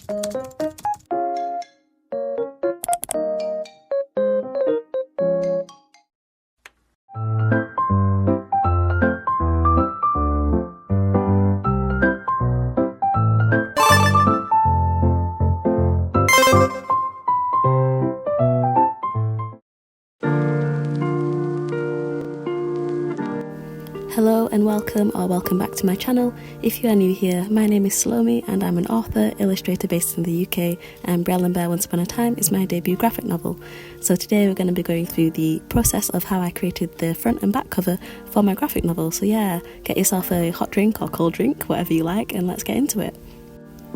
Hello and welcome back to my channel. If you are new here, my name is Lofi and I'm an author, illustrator based in the UK, and Brielle and Bear Once Upon a Time is my debut graphic novel. So today we're going to be going through the process of how I created the front and back cover for my graphic novel. So yeah, get yourself a hot drink or cold drink, whatever you like, and let's get into it.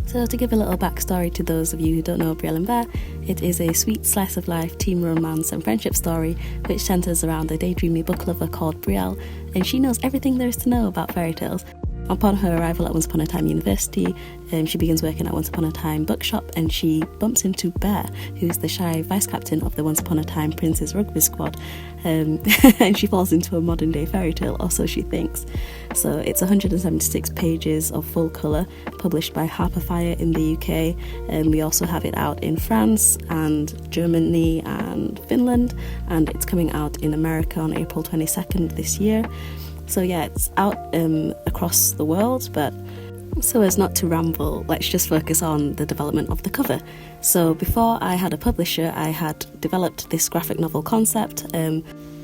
So to give a little backstory to those of you who don't know Brielle and Bear, it is a sweet slice of life teen romance and friendship story which centres around a daydreamy book lover called Brielle, and she knows everything there is to know about fairy tales. Upon her arrival at Once Upon a Time University, she begins working at Once Upon a Time bookshop and she bumps into Bear, who's the shy vice captain of the Once Upon a Time Prince's rugby squad, and she falls into a modern day fairy tale, or so she thinks. So it's 176 pages of full colour, published by Harperfire in the UK, and we also have it out in France and Germany and Finland, and it's coming out in America on April 22nd this year. So yeah, it's out across the world, but so as not to ramble, let's just focus on the development of the cover. So before I had a publisher, I had developed this graphic novel concept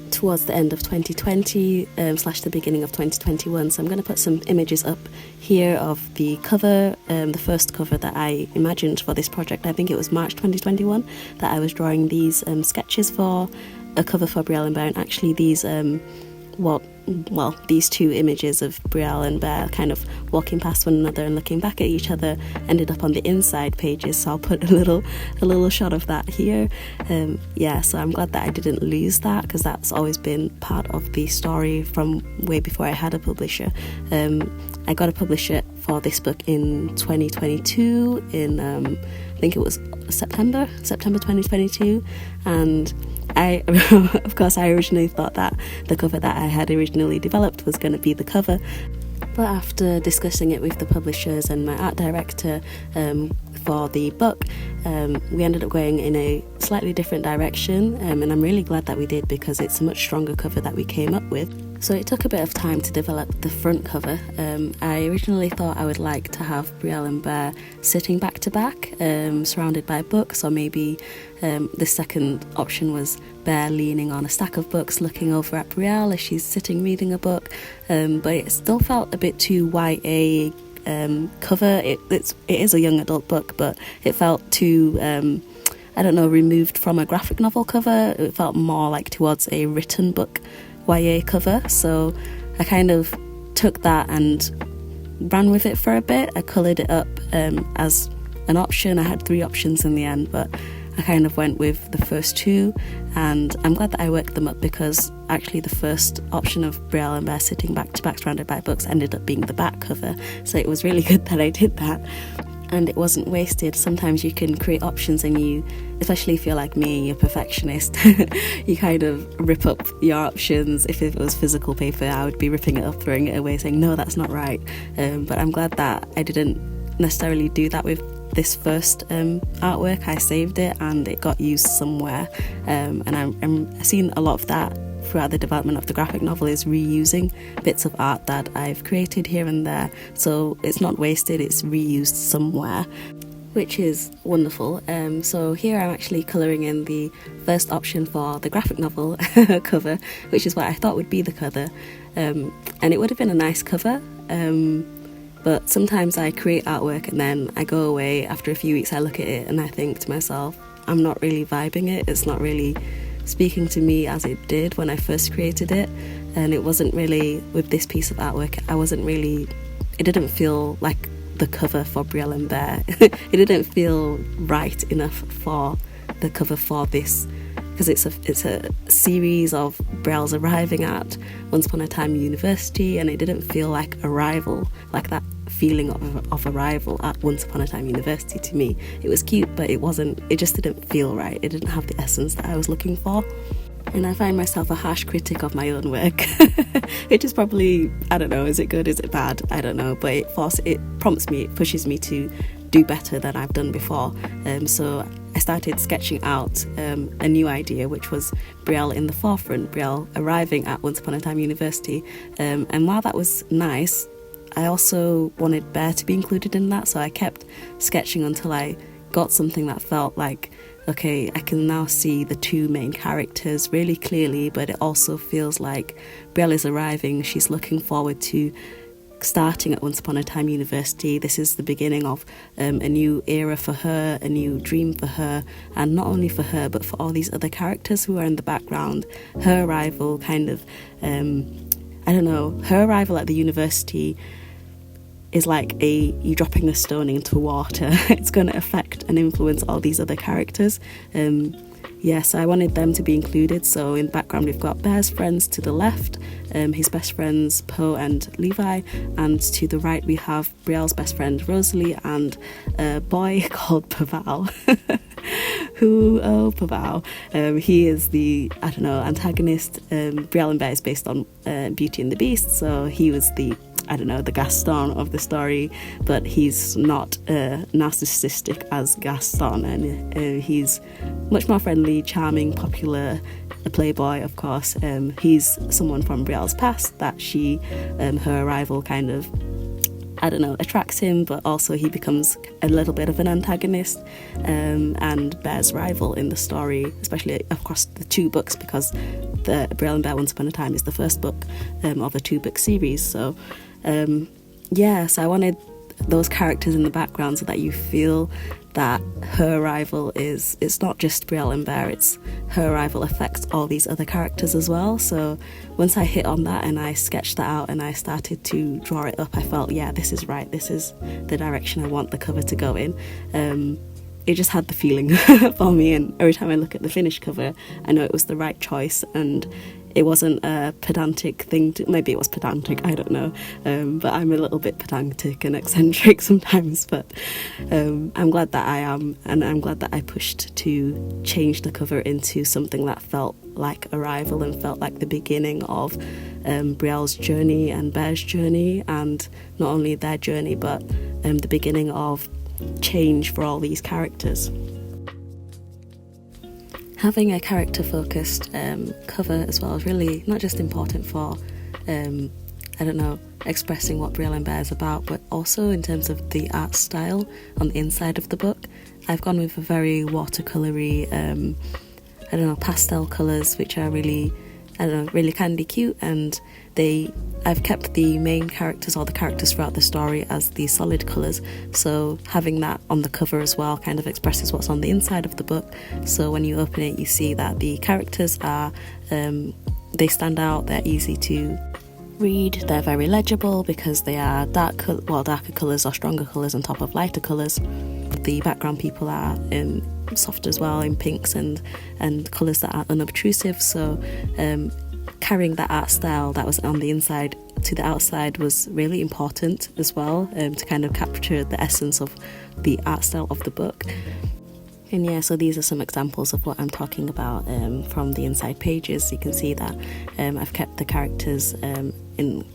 towards the end of 2020 / the beginning of 2021. So I'm going to put some images up here of the cover, the first cover that I imagined for this project. I think it was March 2021 that I was drawing these sketches for a cover for Brielle and Bear, and actually these these two images of Brielle and Bear kind of walking past one another and looking back at each other ended up on the inside pages, so I'll put a little shot of that here. So I'm glad that I didn't lose that, because that's always been part of the story from way before I had a publisher. I got a publisher for this book in 2022 in I think it was September 2022, and I originally thought that the cover that I had originally developed was going to be the cover, but after discussing it with the publishers and my art director for the book, we ended up going in a slightly different direction, and I'm really glad that we did, because it's a much stronger cover that we came up with. So it took a bit of time to develop the front cover. I originally thought I would like to have Brielle and Bear sitting back to back, surrounded by books, or maybe the second option was Bear leaning on a stack of books looking over at Brielle as she's sitting reading a book, but it still felt a bit too YA cover. It is a young adult book, but it felt too removed from a graphic novel cover. It felt more like towards a written book YA cover, so I kind of took that and ran with it for a bit. I coloured it up as an option. I had 3 options in the end, but I kind of went with the first 2, and I'm glad that I worked them up, because actually the first option of Brielle and Bear sitting back to back surrounded by books ended up being the back cover, so it was really good that I did that, and it wasn't wasted. Sometimes you can create options and you, especially if you're like me, you're a perfectionist, you kind of rip up your options. If it was physical paper, I would be ripping it up, throwing it away, saying no, that's not right, but I'm glad that I didn't necessarily do that with this first artwork. I saved it and it got used somewhere, and I'm seeing a lot of that throughout the development of the graphic novel, is reusing bits of art that I've created here and there, so it's not wasted, it's reused somewhere, which is wonderful. So here I'm actually colouring in the first option for the graphic novel cover, which is what I thought would be the cover, and it would have been a nice cover, but sometimes I create artwork and then I go away. After a few weeks I look at it and I think to myself, I'm not really vibing it, it's not really speaking to me as it did when I first created it. And it wasn't really, with this piece of artwork, it didn't feel like the cover for Brielle and Bear. It didn't feel right enough for the cover for this, because it's a series of Brielle's arriving at Once Upon a Time University, and it didn't feel like arrival, like that feeling of arrival at Once Upon a Time University to me. It was cute, but it just didn't feel right. It didn't have the essence that I was looking for. And I find myself a harsh critic of my own work, which is probably, I don't know, is it good, is it bad? I don't know, but it prompts me, it pushes me to do better than I've done before. So I started sketching out a new idea, which was Brielle in the forefront, Brielle arriving at Once Upon a Time University. And while that was nice, I also wanted Bear to be included in that, so I kept sketching until I got something that felt like, okay, I can now see the two main characters really clearly, but it also feels like Brielle is arriving. She's looking forward to starting at Once Upon a Time University. This is the beginning of a new era for her, a new dream for her, and not only for her, but for all these other characters who are in the background. Her arrival kind of, her arrival at the university is like you dropping a stone into water. It's going to affect and influence all these other characters. So I wanted them to be included. So in the background we've got Bear's friends to the left, his best friends Poe and Levi, and to the right we have Brielle's best friend Rosalie and a boy called Paval. Paval. He is the, antagonist. Brielle and Bear is based on Beauty and the Beast, so he was the Gaston of the story, but he's not narcissistic as Gaston, and he's much more friendly, charming, popular, a playboy, of course. He's someone from Brielle's past that her arrival kind of, attracts him, but also he becomes a little bit of an antagonist, and Bear's rival in the story, especially across the two books, because the Brielle and Bear Once Upon a Time is the first book of a 2-book series. So so I wanted those characters in the background so that you feel that her arrival it's not just Brielle and Bear, it's her arrival affects all these other characters as well. So once I hit on that and I sketched that out and I started to draw it up, I felt, this is right, this is the direction I want the cover to go in. It just had the feeling for me, and every time I look at the finished cover I know it was the right choice, and it wasn't a pedantic thing maybe it was pedantic, I don't know, but I'm a little bit pedantic and eccentric sometimes, but I'm glad that I am, and I'm glad that I pushed to change the cover into something that felt like Arrival and felt like the beginning of Brielle's journey and Bear's journey, and not only their journey but the beginning of change for all these characters. Having a character-focused cover as well is really not just important for, expressing what Brielle and Bear is about, but also in terms of the art style on the inside of the book. I've gone with a very watercolory, pastel colours, which are really kind of cute, and I've kept the main characters or the characters throughout the story as the solid colours, so having that on the cover as well kind of expresses what's on the inside of the book. So when you open it you see that the characters are, they stand out, they're easy to read, they're very legible because they are darker colours or stronger colours on top of lighter colours. The background people are soft as well, in pinks and colours that are unobtrusive, so carrying that art style that was on the inside to the outside was really important as well, to kind of capture the essence of the art style of the book. And so these are some examples of what I'm talking about from the inside pages. You can see that I've kept the characters in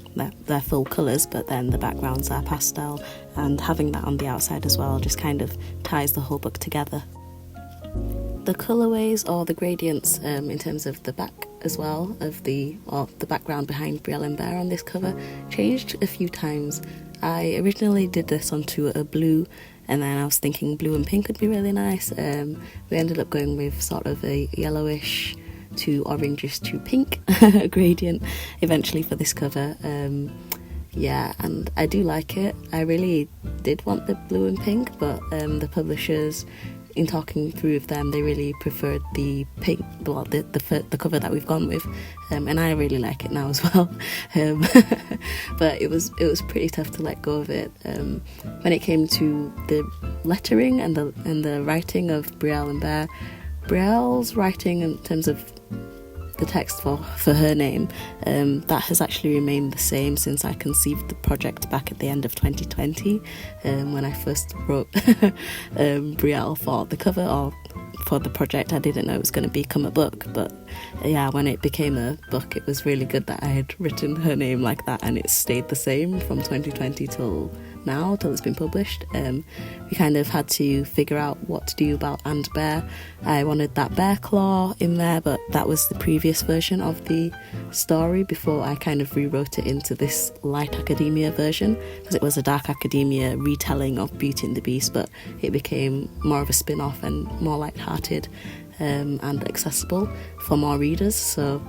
their full colours, but then the backgrounds are pastel, and having that on the outside as well just kind of ties the whole book together. The colourways or the gradients in terms of the back as well of the background behind Brielle and Bear on this cover changed a few times. I originally did this onto a blue, and then I was thinking blue and pink would be really nice. We ended up going with sort of a yellowish to orangish to pink gradient eventually for this cover. And I do like it. I really did want the blue and pink, but the publishers, in talking through with them, they really preferred the pink, the cover that we've gone with, and I really like it now as well. But it was pretty tough to let go of it. When it came to the lettering and the writing of Brielle and Bear, Brielle's writing in terms of the text for her name, that has actually remained the same since I conceived the project back at the end of 2020, when I first wrote Brielle for the cover or for the project. I didn't know it was going to become a book, but when it became a book it was really good that I had written her name like that, and it stayed the same from 2020 till now till it's been published. We kind of had to figure out what to do about And Bear. I wanted that bear claw in there, but that was the previous version of the story before I kind of rewrote it into this light academia version, because it was a dark academia retelling of Beauty and the Beast, but it became more of a spin-off and more light-hearted and accessible for more readers. So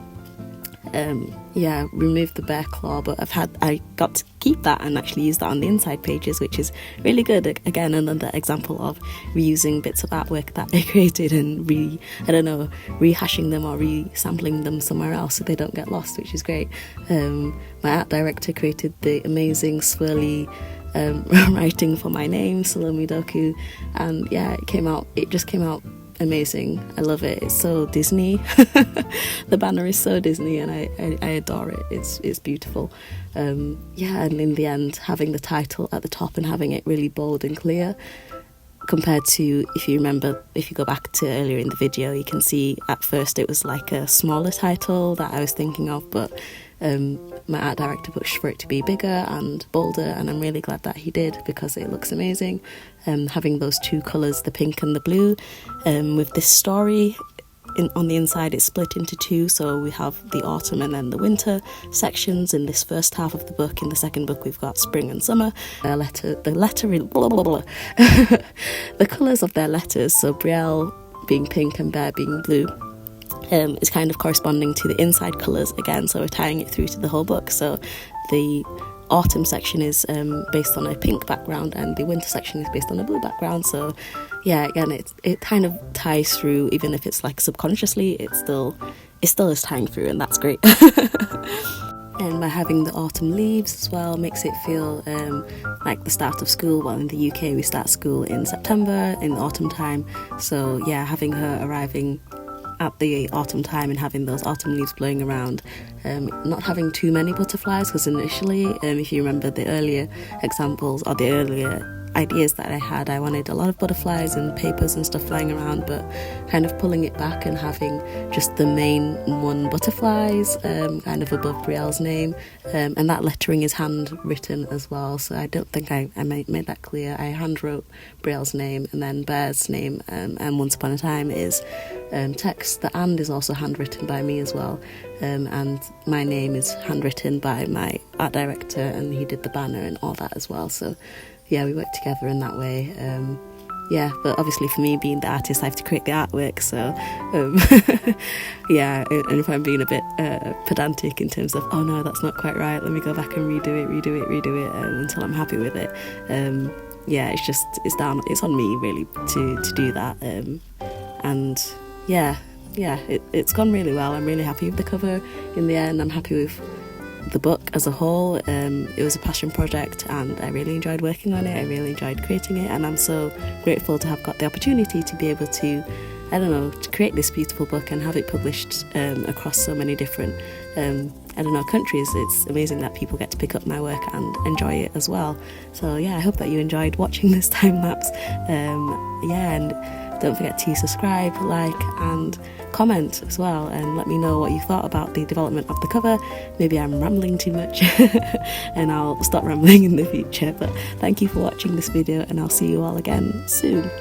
removed the bear claw, but I got to keep that and actually use that on the inside pages, which is really good. Again, another example of reusing bits of artwork that I created and rehashing them or resampling them somewhere else so they don't get lost, which is great. My art director created the amazing swirly writing for my name, Salome Doku, and it just came out amazing. I love it. It's so Disney. The banner is so Disney, and I adore it. It's beautiful. And in the end, having the title at the top and having it really bold and clear, compared to, if you go back to earlier in the video, you can see at first it was like a smaller title that I was thinking of, but my art director pushed for it to be bigger and bolder, and I'm really glad that he did, because it looks amazing. Having those two colours, the pink and the blue, with this story on the inside it's split into two, so we have the autumn and then the winter sections in this first half of the book. In the second book we've got spring and summer. The colours of their letters, so Brielle being pink and Bear being blue, is kind of corresponding to the inside colours again, so we're tying it through to the whole book. So the autumn section is based on a pink background and the winter section is based on a blue background. So again, it kind of ties through, even if it's like subconsciously, it still is tying through, and that's great. And by having the autumn leaves as well makes it feel like the start of school. Well, in the UK we start school in September, in the autumn time, so having her arriving at the autumn time and having those autumn leaves blowing around, not having too many butterflies, because initially, if you remember the earlier examples or the earlier ideas that I had, I wanted a lot of butterflies and papers and stuff flying around, but kind of pulling it back and having just the main one butterflies kind of above Brielle's name, and that lettering is handwritten as well, so I don't think I made that clear. I handwrote Brielle's name, and then Bear's name and Once Upon a Time is text. The and is also handwritten by me as well, and my name is handwritten by my art director, and he did the banner and all that as well. So we work together in that way. But obviously for me, being the artist, I have to create the artwork, so and if I'm being a bit pedantic in terms of, oh no, that's not quite right, let me go back and redo it until I'm happy with it. It's on me really to do that, it's gone really well. I'm really happy with the cover in the end. I'm happy with the book as a whole. It was a passion project and I really enjoyed working on it. I really enjoyed creating it, and I'm so grateful to have got the opportunity to be able to create this beautiful book and have it published across so many different countries. It's amazing that people get to pick up my work and enjoy it as well. So I hope that you enjoyed watching this time lapse. And don't forget to subscribe, like and comment as well, and let me know what you thought about the development of the cover. Maybe I'm rambling too much and I'll stop rambling in the future, but thank you for watching this video, and I'll see you all again soon.